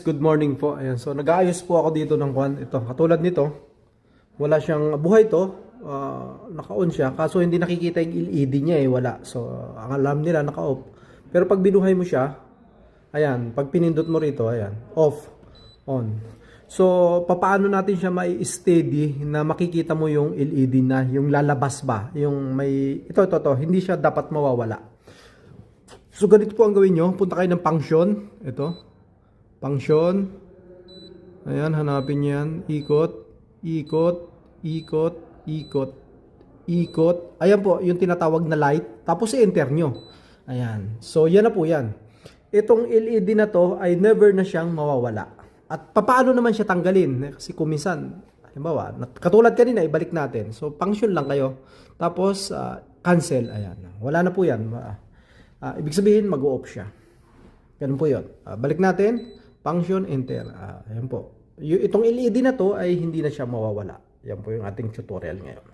Good morning po. Ayan. So nag-aayos po ako dito ng kwan. Ito, katulad nito, wala siyang buhay to. Naka-on siya. Kaso hindi nakikita yung LED niya eh. Wala. So ang alam nila naka-off. Pero pag binuhay mo siya, ayan, pag pinindot mo rito, ayan, off, on. So papaano natin siya mai-steady na makikita mo yung LED na, yung lalabas ba? Yung may, ito, hindi siya dapat mawawala. So ganito po ang gawin nyo. Punta kayo ng function. Ito. Function. Ayan, hanapin yan. Ikot, ikot, ikot, ikot, ikot. Ayan po, yung tinatawag na light. Tapos i-enter nyo. Ayan. So, yan na po yan. Itong LED na to ay never na siyang mawawala. At paano naman siya tanggalin? Kasi kuminsan, halimbawa, katulad kanina, ibalik natin. So, function lang kayo. Tapos, cancel. Ayan. Wala na po yan. Ibig sabihin, mag-off siya. Ganun po yun. Balik natin. Function, enter. Ayan po. Itong LED na to ay hindi na siya mawawala. Yan po yung ating tutorial ngayon.